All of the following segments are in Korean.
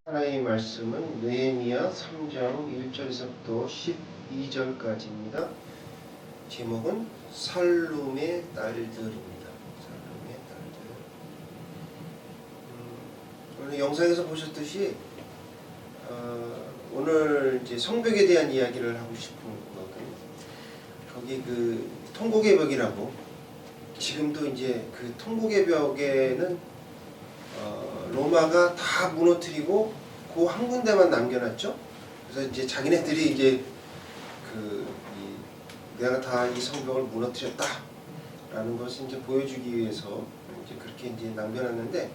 하나님의 말씀은 느헤미야 3장 1절에서부터 12절까지입니다. 제목은 살룸의 딸들입니다. 살룸의 딸들. 오늘 영상에서 보셨듯이 오늘 이제 성벽에 대한 이야기를 하고 싶은 거거든요. 거기 그 통곡의 벽이라고, 지금도 이제 그 통곡의 벽에는 로마가 다 무너뜨리고 그 한 군데만 남겨놨죠. 그래서 이제 자기네들이 이제 내가 다 이 성벽을 무너뜨렸다라는 것을 이제 보여주기 위해서 이제 그렇게 이제 남겨놨는데,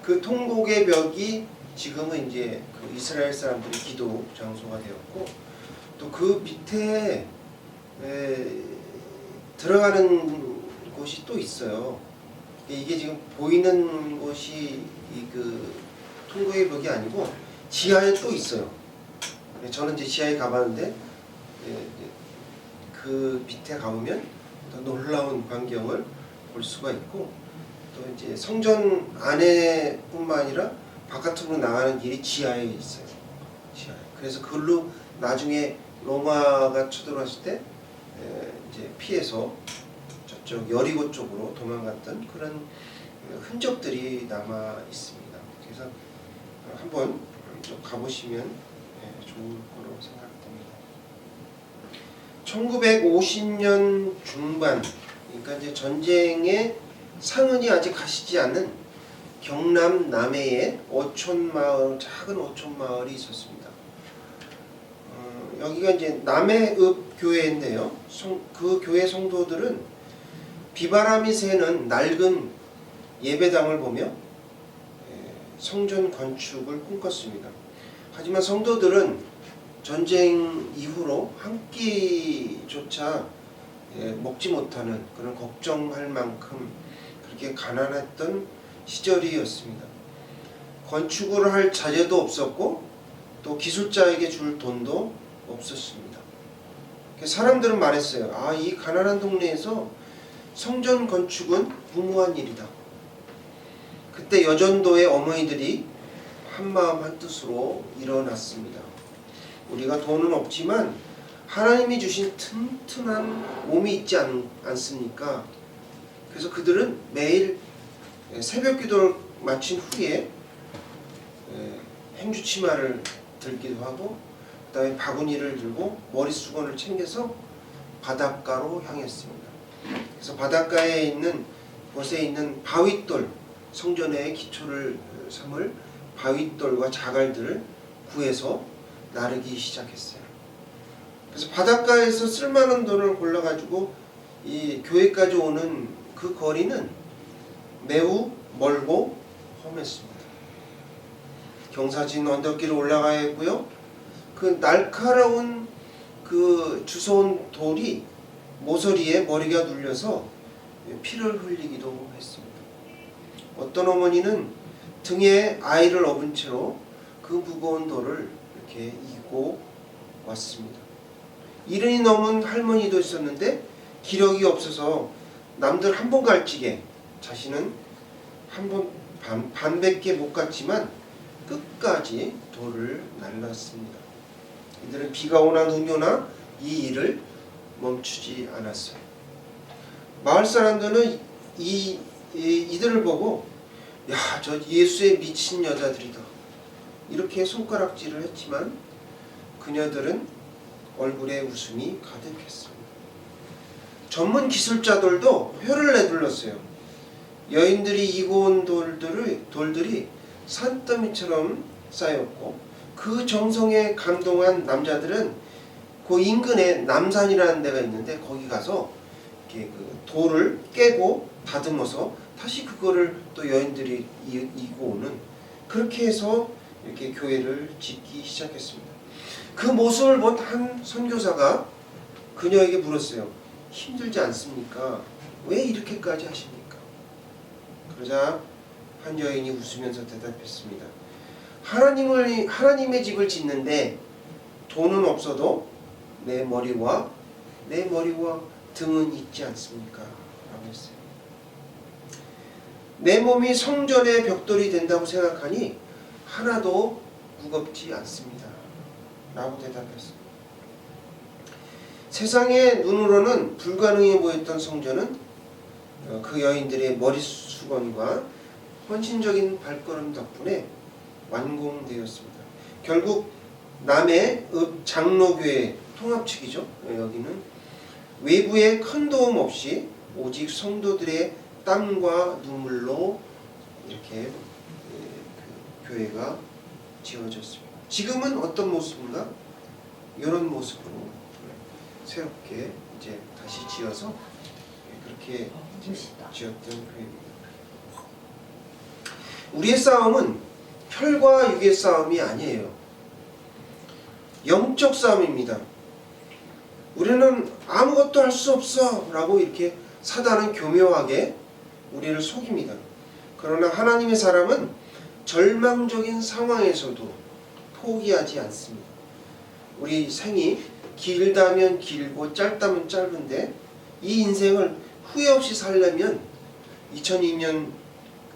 그 통곡의 벽이 지금은 이제 그 이스라엘 사람들의 기도 장소가 되었고, 또 그 밑에 들어가는 곳이 또 있어요. 이게 지금 보이는 곳이 그 통곡의 벽이 아니고 지하에 또 있어요. 저는 이제 지하에 가봤는데 그 밑에 가보면 더 놀라운 광경을 볼 수가 있고, 또 이제 성전 안에뿐만 아니라 바깥으로 나가는 길이 지하에 있어요. 지하에. 그래서 그걸로 나중에 로마가 쳐들어왔을 때 이제 피해서 저쪽 여리고 쪽으로 도망갔던 그런 흔적들이 남아 있습니다. 그래서 한번 좀 가보시면 좋을 거로 생각됩니다. 1950년 중반, 그러니까 이제 전쟁의 상흔이 아직 가시지 않은 경남 남해에 어촌마을, 작은 어촌마을이 있었습니다. 여기가 이제 남해읍 교회인데요. 그 교회 성도들은 비바람이 새는 낡은 예배당을 보며 성전 건축을 꿈꿨습니다. 하지만 성도들은 전쟁 이후로 한 끼조차 먹지 못하는 그런 걱정할 만큼 그렇게 가난했던 시절이었습니다. 건축을 할 자재도 없었고 또 기술자에게 줄 돈도 없었습니다. 사람들은 말했어요. 이 가난한 동네에서 성전 건축은 무모한 일이다. 그때 여전도의 어머니들이 한마음 한뜻으로 일어났습니다. 우리가 돈은 없지만 하나님이 주신 튼튼한 몸이 있지 않습니까? 그래서 그들은 매일 새벽 기도를 마친 후에 행주치마를 들기도 하고, 그 다음에 바구니를 들고 머릿수건을 챙겨서 바닷가로 향했습니다. 그래서 바닷가에 있는 곳에 있는 바윗돌, 성전의 기초를 삼을 바윗돌과 자갈들을 구해서 나르기 시작했어요. 그래서 바닷가에서 쓸만한 돌을 골라가지고 이 교회까지 오는 그 거리는 매우 멀고 험했습니다. 경사진 언덕길을 올라가야 했고요. 그 날카로운 그 주워온 돌이 모서리에 머리가 눌려서 피를 흘리기도 했습니다. 어떤 어머니는 등에 아이를 업은 채로 그 무거운 돌을 이렇게 이고 왔습니다. 70이 넘은 할머니도 있었는데 기력이 없어서 남들 한 번 갈찌게 자신은 한 번 반밖에 못 갔지만 끝까지 돌을 날랐습니다. 이들은 비가 오나 눈이 오나 이 일을 멈추지 않았어요. 마을 사람들은 이들을 보고 저 예수의 미친 여자들이다, 이렇게 손가락질을 했지만 그녀들은 얼굴에 웃음이 가득했습니다. 전문 기술자들도 혀를 내둘렀어요. 여인들이 이고 온 돌들이 산더미처럼 쌓였고, 그 정성에 감동한 남자들은 그 인근에 남산이라는 데가 있는데 거기 가서 이렇게 그 돌을 깨고 다듬어서 다시 그거를 또 여인들이 이고 오는, 그렇게 해서 이렇게 교회를 짓기 시작했습니다. 그 모습을 본 한 선교사가 그녀에게 물었어요. 힘들지 않습니까? 왜 이렇게까지 하십니까? 그러자 한 여인이 웃으면서 대답했습니다. 하나님의 집을 짓는데 돈은 없어도 내 머리와 등은 있지 않습니까? 라고 했어요. 내 몸이 성전의 벽돌이 된다고 생각하니 하나도 무겁지 않습니다. 라고 대답했습니다. 세상의 눈으로는 불가능해 보였던 성전은 그 여인들의 머릿수건과 헌신적인 발걸음 덕분에 완공되었습니다. 결국 남해 읍 장로교회 통합 측이죠. 여기는 외부에 큰 도움 없이 오직 성도들의 땀과 눈물로 이렇게 그 교회가 지어졌습니다. 지금은 어떤 모습인가? 이런 모습으로 새롭게 이제 다시 지어서 그렇게 지었던 교회입니다. 우리의 싸움은 혈과 육의 싸움이 아니에요. 영적 싸움입니다. 우리는 아무것도 할 수 없어 라고 이렇게 사단은 교묘하게 우리를 속입니다. 그러나 하나님의 사람은 절망적인 상황에서도 포기하지 않습니다. 우리 생이 길다면 길고 짧다면 짧은데 이 인생을 후회 없이 살려면 2002년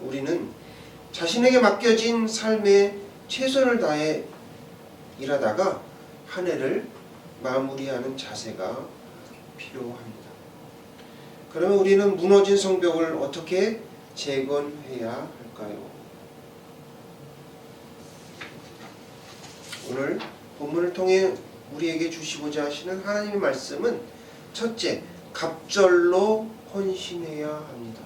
우리는 자신에게 맡겨진 삶에 최선을 다해 일하다가 한 해를 마무리하는 자세가 필요합니다. 그러면 우리는 무너진 성벽을 어떻게 재건해야 할까요? 오늘 본문을 통해 우리에게 주시고자 하시는 하나님의 말씀은 첫째, 갑절로 헌신해야 합니다.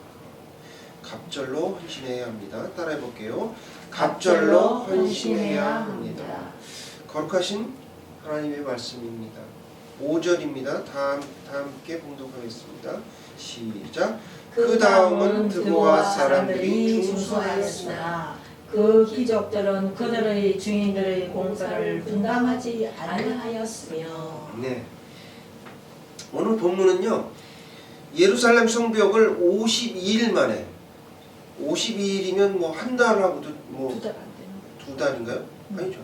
갑절로 헌신해야 합니다. 따라해 볼게요. 갑절로 헌신해야 합니다. 거룩하신 하나님의 말씀입니다. 5절입니다. 다 함께 봉독하겠습니다. 시작. 그 다음은 드보아 사람들이 중수하였으나 그 귀족들은 그들의 주인들의 공사를 분담하지 아니하였으며. 네. 오늘 본문은요. 예루살렘 성벽을 52일 만에 52일이면 뭐 한 달하고도 뭐 2달 안 되는. 2달인가요? 아니죠.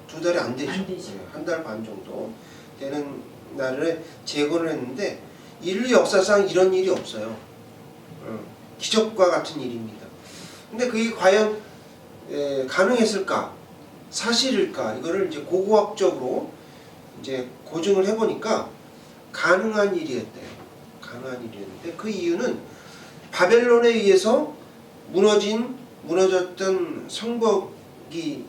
2달이 안 되죠. 안 되죠. 한 달 반 정도 되는 날에 재건을 했는데 인류 역사상 이런 일이 없어요. 기적과 같은 일입니다. 근데 그게 과연 가능했을까? 사실일까? 이거를 이제 고고학적으로 이제 고증을 해보니까 가능한 일이었대요. 가능한 일이었는데 그 이유는 바벨론에 의해서 무너졌던 성벽인데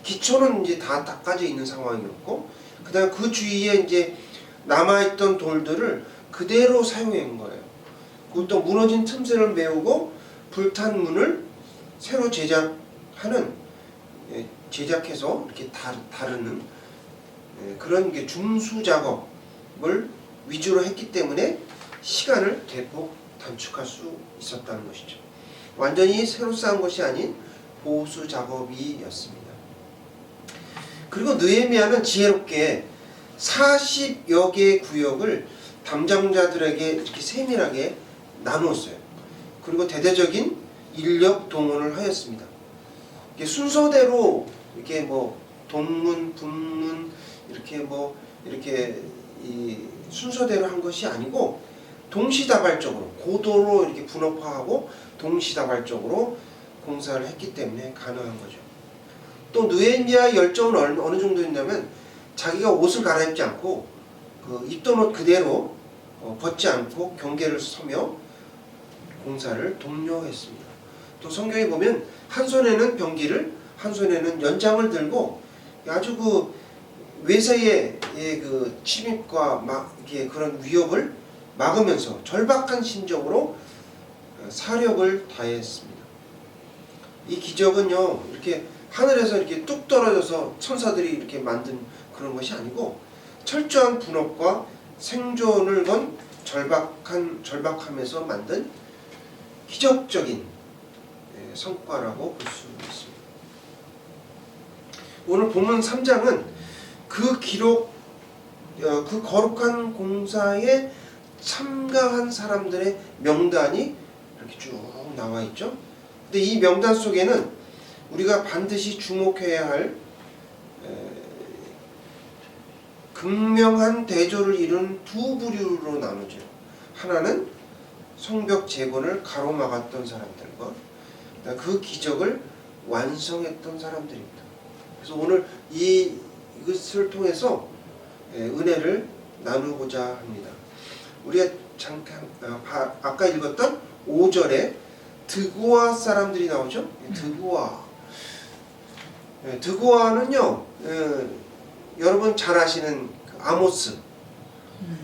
기초는 이제 다 닦아져 있는 상황이었고, 그다음 그 주위에 이제 남아있던 돌들을 그대로 사용한 거예요. 그것도 무너진 틈새를 메우고 불탄 문을 새로 제작해서 이렇게 다루는 그런 게 중수 작업을 위주로 했기 때문에 시간을 대폭 단축할 수 있었다는 것이죠. 완전히 새로 쌓은 것이 아닌 보수 작업이었습니다. 그리고 느헤미야는 지혜롭게 40여 개의 구역을 담당자들에게 이렇게 세밀하게 나누었어요. 그리고 대대적인 인력 동원을 하였습니다. 이게 순서대로 이렇게 뭐 동문, 북문 이렇게 이 순서대로 한 것이 아니고 동시다발적으로 고도로 이렇게 분업화하고 동시다발적으로 공사를 했기 때문에 가능한 거죠. 또 느헤미야의 열정은 어느 정도였냐면 자기가 옷을 갈아입지 않고 그 입던 옷 그대로 벗지 않고 경계를 서며 공사를 독려했습니다. 또 성경에 보면 한 손에는 병기를 한 손에는 연장을 들고 아주 그 외세의 그 침입과 이렇게 그런 위협을 막으면서 절박한 심정으로 사력을 다했습니다. 이 기적은요 이렇게 하늘에서 이렇게 뚝 떨어져서 천사들이 이렇게 만든 그런 것이 아니고 철저한 분업과 생존을 건 절박함에서 만든 기적적인 성과라고 볼 수 있습니다. 오늘 본문 3장은 그 거룩한 공사에 참가한 사람들의 명단이 이렇게 쭉 나와 있죠. 근데 이 명단 속에는 우리가 반드시 주목해야 할 극명한 대조를 이룬 두 부류로 나누죠. 하나는 성벽 재건을 가로막았던 사람들과 그 기적을 완성했던 사람들입니다. 그래서 오늘 이것을 통해서 은혜를 나누고자 합니다. 우리가 잠깐 아까 읽었던 5절에 드고아 사람들이 나오죠. 드고아는요, 여러분 잘 아시는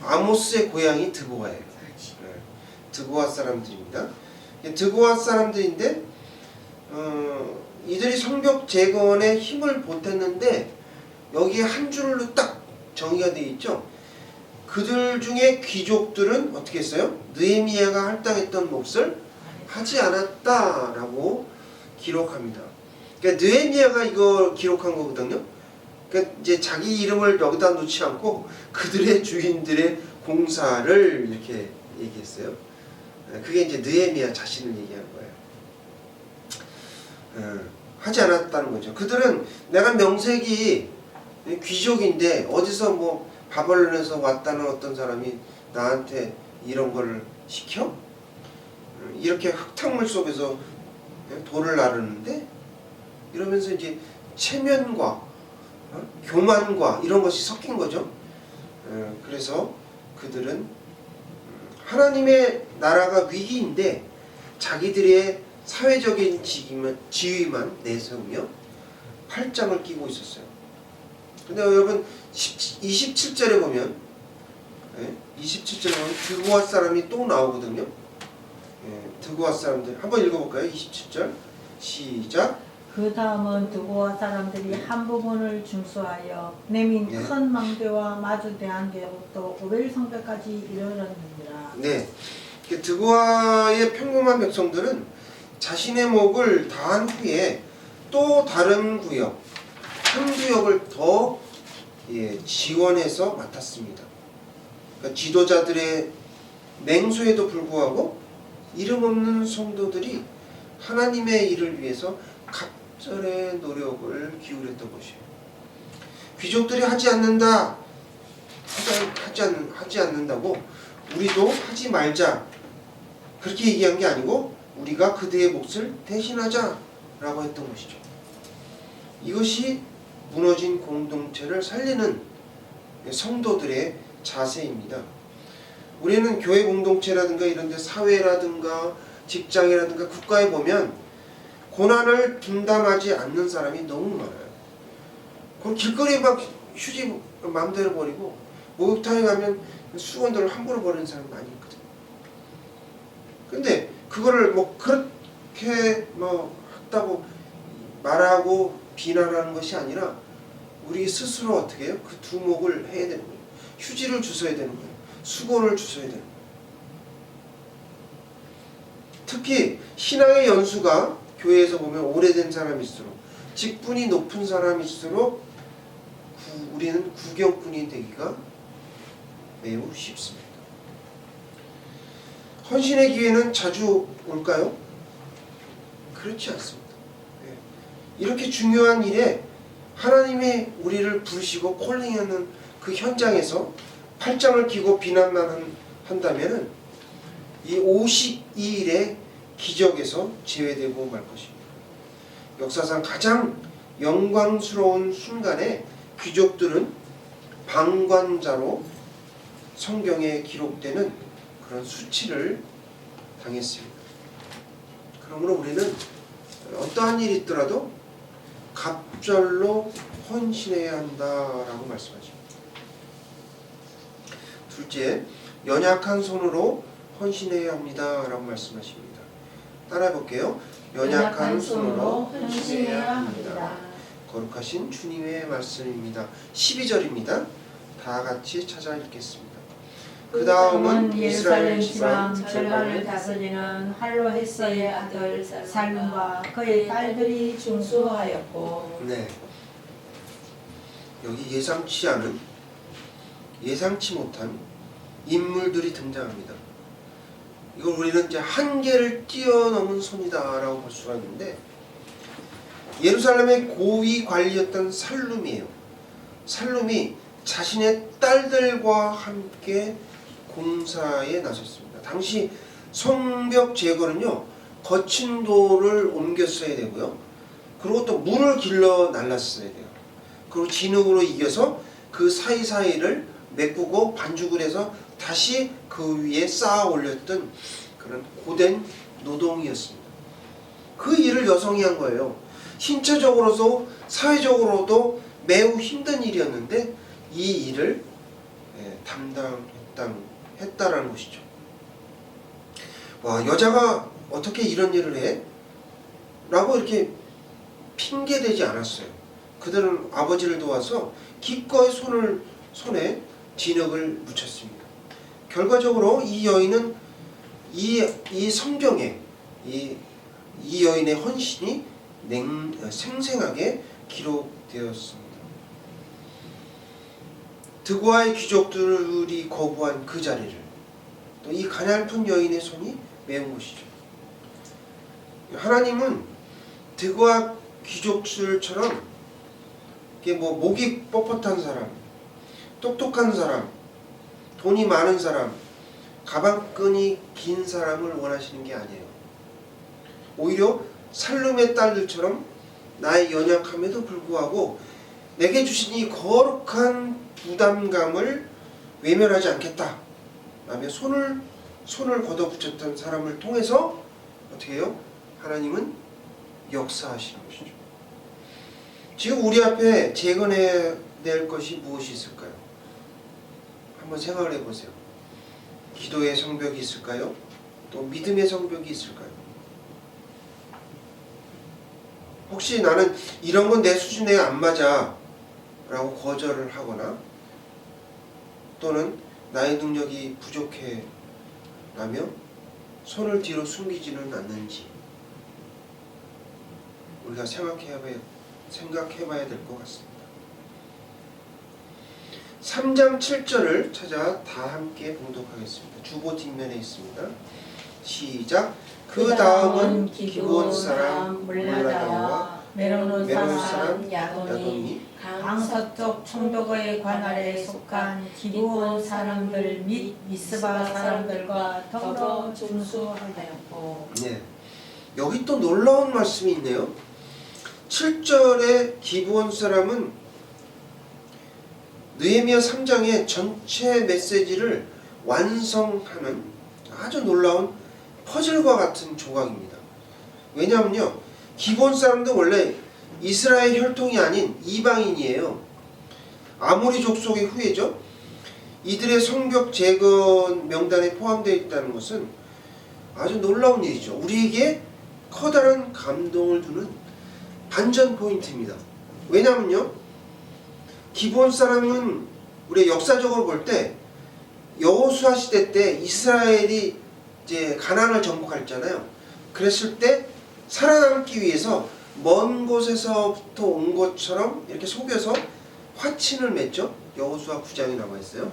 아모스의 고향이 드고아예요. 드고아 사람들입니다. 드고아 사람들인데 이들이 성벽 재건에 힘을 보탰는데 여기에 한 줄로 딱 정의가 되어 있죠. 그들 중에 귀족들은 어떻게 했어요? 느헤미야가 할당했던 몫을 하지 않았다라고 기록합니다. 그러니까 느헤미야가 이거 기록한 거거든요. 그러니까 이제 자기 이름을 여기다 놓지 않고 그들의 주인들의 공사를 이렇게 얘기했어요. 그게 이제 느헤미야 자신을 얘기하는 거예요. 하지 않았다는 거죠. 그들은 내가 명색이 귀족인데 어디서 뭐 바벨론에서 왔다는 어떤 사람이 나한테 이런 걸 시켜? 이렇게 흙탕물 속에서 돌을 나르는데 이러면서 이제 체면과 교만과 이런 것이 섞인 거죠. 그래서 그들은 하나님의 나라가 위기인데 자기들의 사회적인 지위만 내세우며 팔짱을 끼고 있었어요. 근데 여러분 27절에 보면 27절에 보면 드고아 사람이 또 나오거든요. 드고아 사람들 한번 읽어볼까요? 27절 시작. 그 다음은 드고아 사람들이 한 부분을 중수하여 내민 큰 망대와 마주 대한 데부터 오벨 성벽까지 이르렀느니라. 네, 드고아의 평범한 백성들은 자신의 몫을 다한 후에 또 다른 구역, 한 구역을 더 지원해서 맡았습니다. 그러니까 지도자들의 맹수에도 불구하고 이름 없는 성도들이 하나님의 일을 위해서 갑절의 노력을 기울였던 것이에요. 귀족들이 하지 않는다고 우리도 하지 말자 그렇게 얘기한 게 아니고 우리가 그들의 몫을 대신하자라고 했던 것이죠. 이것이 무너진 공동체를 살리는 성도들의 자세입니다. 우리는 교회 공동체라든가 이런 데 사회라든가 직장이라든가 국가에 보면 고난을 분담하지 않는 사람이 너무 많아요. 그럼 길거리에 막 휴지 마음대로 버리고 목욕탕에 가면 수건들을 함부로 버리는 사람 많이 있거든요. 근데 그거를 뭐 그렇게 뭐 했다고 말하고 비난하는 것이 아니라 우리 스스로 어떻게 해요? 그 두목을 해야 되는 거예요. 휴지를 주워야 되는 거예요. 수건을 주워야 되는 거예요. 특히 신앙의 연수가 교회에서 보면 오래된 사람일수록 직분이 높은 사람일수록 우리는 구경꾼이 되기가 매우 쉽습니다. 헌신의 기회는 자주 올까요? 그렇지 않습니다. 이렇게 중요한 일에 하나님이 우리를 부르시고 콜링하는 그 현장에서 팔짱을 끼고 비난만 한다면 이 52일의 기적에서 제외되고 말 것입니다. 역사상 가장 영광스러운 순간에 귀족들은 방관자로 성경에 기록되는 그런 수치를 당했습니다. 그러므로 우리는 어떠한 일이 있더라도 갑절로 헌신해야 한다라고 말씀하십니다. 둘째, 연약한 손으로 헌신해야 합니다라고 말씀하십니다. 따라해 볼게요. 연약한 손으로 헌신해야 합니다. 거룩하신 주님의 말씀입니다. 12절입니다. 다 같이 찾아 읽겠습니다. 그 다음은 예루살렘 지방 절반을 다스리는 할로헤스의 아들 살룸과 그의 딸들이 중수하였고. 네. 여기 예상치 못한 인물들이 등장합니다. 이걸 우리는 이제 한계를 뛰어넘은 손이다라고 볼 수가 있는데, 예루살렘의 고위 관리였던 살룸이에요. 살룸이 자신의 딸들과 함께 공사에 나섰습니다. 당시 성벽 제거는요, 거친 돌을 옮겼어야 되고요, 그리고 또 물을 길러 날랐어야 돼요. 그리고 진흙으로 이겨서 그 사이사이를 메꾸고 반죽을 해서 다시 그 위에 쌓아 올렸던 그런 고된 노동이었습니다. 그 일을 여성이 한 거예요. 신체적으로도 사회적으로도 매우 힘든 일이었는데 이 일을 담당했다라는 것이죠. 와, 여자가 어떻게 이런 일을 해? 라고 이렇게 핑계대지 않았어요. 그들은 아버지를 도와서 기꺼이 손에 진흙을 묻혔습니다. 결과적으로 이 여인은 이 성경에 이 여인의 헌신이 생생하게 기록되었습니다. 드고아의 귀족들이 거부한 그 자리를 또 이 가냘픈 여인의 손이 메운 것이죠. 하나님은 드고아 귀족들처럼 목이 뻣뻣한 사람, 똑똑한 사람, 돈이 많은 사람, 가방끈이 긴 사람을 원하시는 게 아니에요. 오히려 살룸의 딸들처럼 나의 연약함에도 불구하고 내게 주신 이 거룩한 부담감을 외면하지 않겠다 라며 손을 걷어붙였던 사람을 통해서 어떻게 해요? 하나님은 역사하시는 것이죠. 지금 우리 앞에 재건해야 될 것이 무엇이 있을까요? 한번 생각을 해보세요. 기도의 성벽이 있을까요? 또 믿음의 성벽이 있을까요? 혹시 나는 이런 건 내 수준에 안 맞아 라고 거절을 하거나 또는 나의 능력이 부족해 라며 손을 뒤로 숨기지는 않는지 우리가 생각해 봐야 될 것 같습니다. 3장 7절을 찾아 다 함께 봉독하겠습니다. 주보 뒷면에 있습니다. 시작. 그 다음은 기브온 사람 몰라다와 메로노 사람 사람 야돈이 강서쪽 총독의 관할에 속한 기브온 사람들 및 미스바 사람들과 더불어 준수하였고. 네, 여기 또 놀라운 말씀이 있네요. 7절에 기브온 사람은 느헤미야 3장의 전체 메시지를 완성하는 아주 놀라운 퍼즐과 같은 조각입니다. 왜냐하면요, 기브온 사람도 원래 이스라엘 혈통이 아닌 이방인이에요. 아모리 족속의 후예죠. 이들의 성벽 재건 명단에 포함되어 있다는 것은 아주 놀라운 일이죠. 우리에게 커다란 감동을 주는 반전 포인트입니다. 왜냐하면요, 기브온 사람은 우리 역사적으로 볼 때 여호수아 시대 때 이스라엘이 이제 가나안을 정복했잖아요. 그랬을 때 살아남기 위해서 먼 곳에서부터 온 것처럼 이렇게 속여서 화친을 맺죠. 여호수아 9장에 나와 있어요.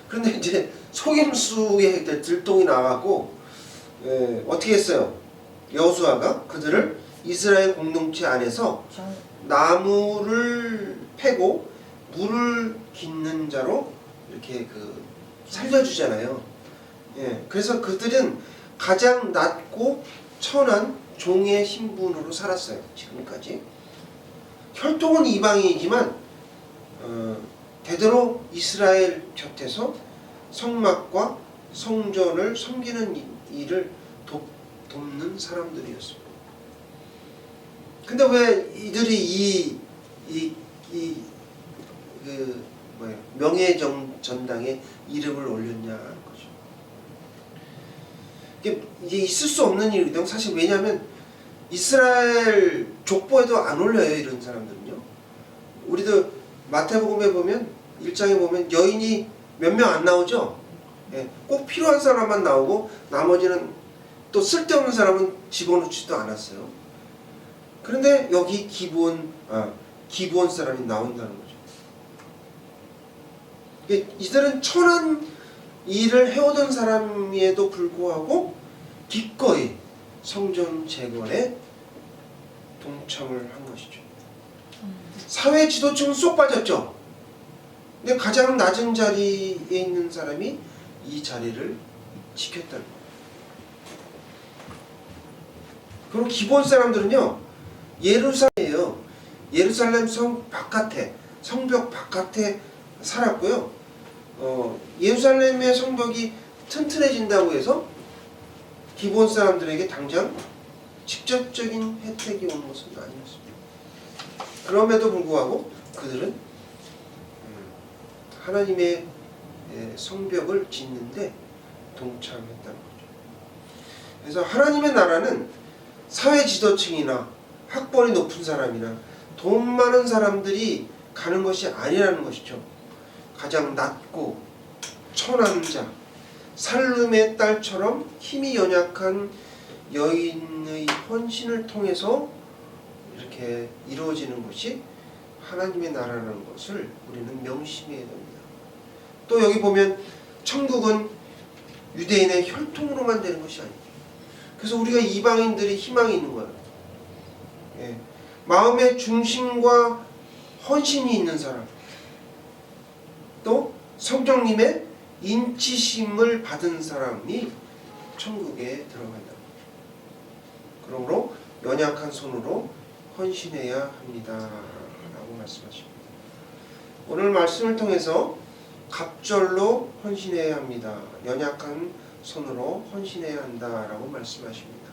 그런데 이제 속임수에 들통이 나와갖고 어떻게 했어요? 여호수아가 그들을 이스라엘 공동체 안에서 나무를 패고 물을 깃는 자로 이렇게 살려주잖아요. 그래서 그들은 가장 낮고 천한 종의 신분으로 살았어요. 지금까지. 혈통은 이방인이지만 대대로 이스라엘 곁에서 성막과 성전을 섬기는 일을 돕는 사람들이었습니다. 근데 왜 이들이 명예전당에 이름을 올렸냐는 거죠. 이게 있을 수 없는 일이거든요. 사실 왜냐하면 이스라엘 족보에도 안 올려요. 이런 사람들은요. 우리도 마태복음에 보면 1장에 보면 여인이 몇 명 안 나오죠. 꼭 필요한 사람만 나오고 나머지는 또 쓸데없는 사람은 집어넣지도 않았어요. 그런데 여기 기브온 사람이 나온다는 거죠. 이들은 천한 일을 해오던 사람에도 불구하고 기꺼이 성전 재건에 동참을 한 것이죠. 사회 지도층은 쏙 빠졌죠. 근데 가장 낮은 자리에 있는 사람이 이 자리를 지켰다는 거예요. 그리고 기본 사람들은요, 예루살렘이에요. 예루살렘 성 바깥에, 성벽 바깥에 살았고요. 예루살렘의 성벽이 튼튼해진다고 해서 기브온 사람들에게 당장 직접적인 혜택이 오는 것은 아니었습니다. 그럼에도 불구하고 그들은 하나님의 성벽을 짓는데 동참했다는 거죠. 그래서 하나님의 나라는 사회 지도층이나 학벌이 높은 사람이나 돈 많은 사람들이 가는 것이 아니라는 것이죠. 가장 낮고 천한 자, 살룸의 딸처럼 힘이 연약한 여인의 헌신을 통해서 이렇게 이루어지는 것이 하나님의 나라라는 것을 우리는 명심해야 됩니다. 또 여기 보면 천국은 유대인의 혈통으로만 되는 것이 아니에요. 그래서 우리가 이방인들이 희망이 있는 거예요. 예. 마음의 중심과 헌신이 있는 사람, 또 성령님의 인치심을 받은 사람이 천국에 들어간다. 그러므로 연약한 손으로 헌신해야 합니다 라고 말씀하십니다. 오늘 말씀을 통해서 갑절로 헌신해야 합니다. 연약한 손으로 헌신해야 한다라고 말씀하십니다.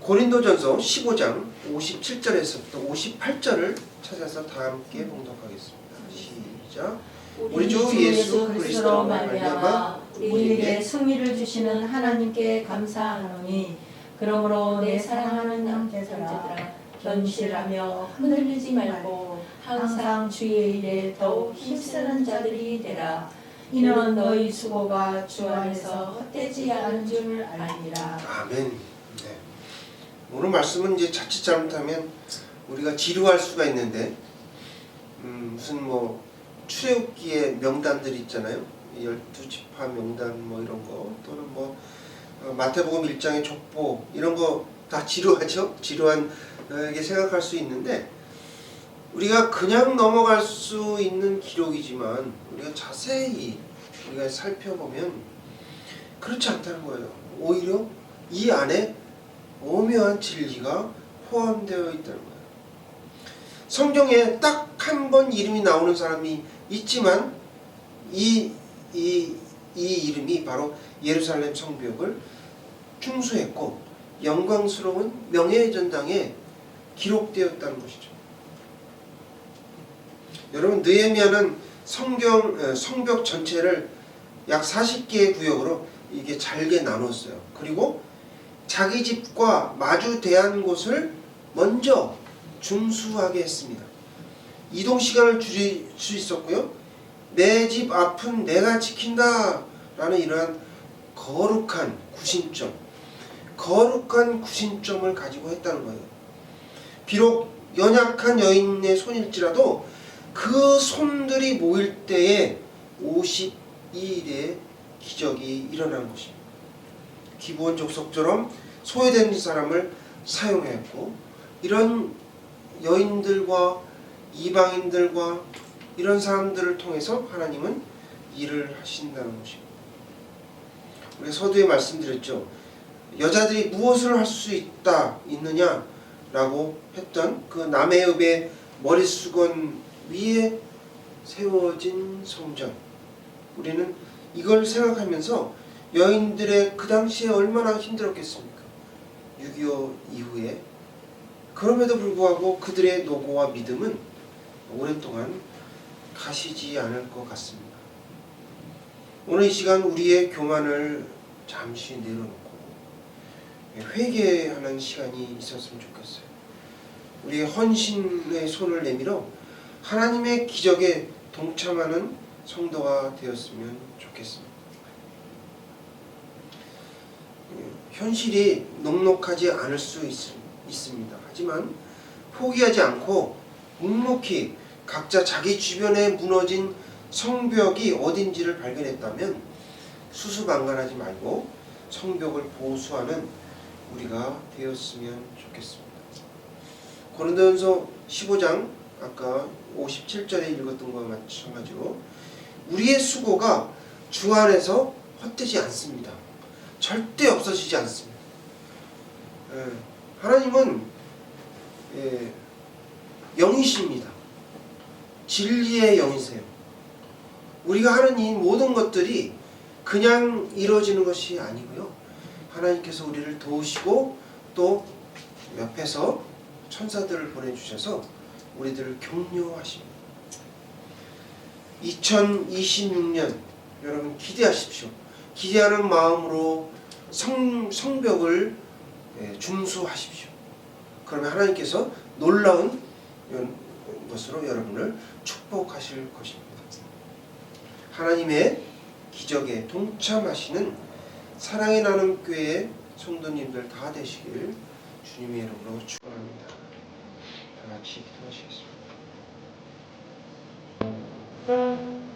고린도전서 15장 57절에서부터 58절을 찾아서 다 함께 봉독하겠습니다. 시작. 우리 주 예수 그리스도로 말미암아 우리에게 승리를 주시는 하나님께 감사하노니 그러므로 내 사랑하는 형제들아 견실하며 흔들리지 말고 항상 주의 일에 더욱 힘쓰는 자들이 되라. 이는 너희 수고가 주 안에서 헛되지 않은 줄 알리라. 아멘. 네. 오늘 말씀은 이제 자칫 잘못하면 우리가 지루할 수가 있는데 무슨 뭐 출애굽기의 명단들 있잖아요. 12지파 명단 뭐 이런 거, 또는 뭐 마태복음 1장의 족보 이런 거 다 지루하죠. 지루하게 생각할 수 있는데 우리가 그냥 넘어갈 수 있는 기록이지만 우리가 자세히 우리가 살펴보면 그렇지 않다는 거예요. 오히려 이 안에 오묘한 진리가 포함되어 있다는 거예요. 성경에 딱 한 번 이름이 나오는 사람이 있지만 이 이름이 바로 예루살렘 성벽을 충수했고 영광스러운 명예의 전당에 기록되었다는 것이죠. 여러분, 느헤미야는 성벽 전체를 약 40개의 구역으로 이게 잘게 나눴어요. 그리고 자기 집과 마주대한 곳을 먼저 중수하게 했습니다. 이동 시간을 줄일 수 있었고요. 내 집 앞은 내가 지킨다 라는 이러한 거룩한 구신점을 가지고 했다는 거예요. 비록 연약한 여인의 손일지라도 그 손들이 모일 때에 52일의 기적이 일어난 것입니다. 기브온 족속처럼 소외된 사람을 사용했고, 이런 여인들과 이방인들과 이런 사람들을 통해서 하나님은 일을 하신다는 것입니다. 우리 서두에 말씀드렸죠. 여자들이 무엇을 할 수 있느냐라고 했던 그 남해읍의 머릿수건 위에 세워진 성전. 우리는 이걸 생각하면서 여인들의 그 당시에 얼마나 힘들었겠습니까? 6.25 이후에. 그럼에도 불구하고 그들의 노고와 믿음은 오랫동안 가시지 않을 것 같습니다. 오늘 이 시간 우리의 교만을 잠시 내려놓고 회개하는 시간이 있었으면 좋겠어요. 우리의 헌신의 손을 내밀어 하나님의 기적에 동참하는 성도가 되었으면 좋겠습니다. 현실이 녹록하지 않을 수 있습니다. 하지만 포기하지 않고 묵묵히 각자 자기 주변에 무너진 성벽이 어딘지를 발견했다면 수수방관하지 말고 성벽을 보수하는 우리가 되었으면 좋겠습니다. 고린도전서 15장 아까 57절에 읽었던 것과 마찬가지로 우리의 수고가 주 안에서 헛되지 않습니다. 절대 없어지지 않습니다. 하나님은 영이십니다. 진리의 영이세요. 우리가 하는 이 모든 것들이 그냥 이루어지는 것이 아니고요. 하나님께서 우리를 도우시고 또 옆에서 천사들을 보내주셔서 우리들을 격려하십니다. 2026년 여러분 기대하십시오. 기대하는 마음으로 성벽을 중수하십시오. 그러면 하나님께서 놀라운 것으로 여러분을 축복하실 것입니다. 하나님의 기적에 동참하시는 사랑의 나눔교회 성도님들 다 되시길 주님의 이름으로 축원합니다. 다 같이 기도하시겠습니다.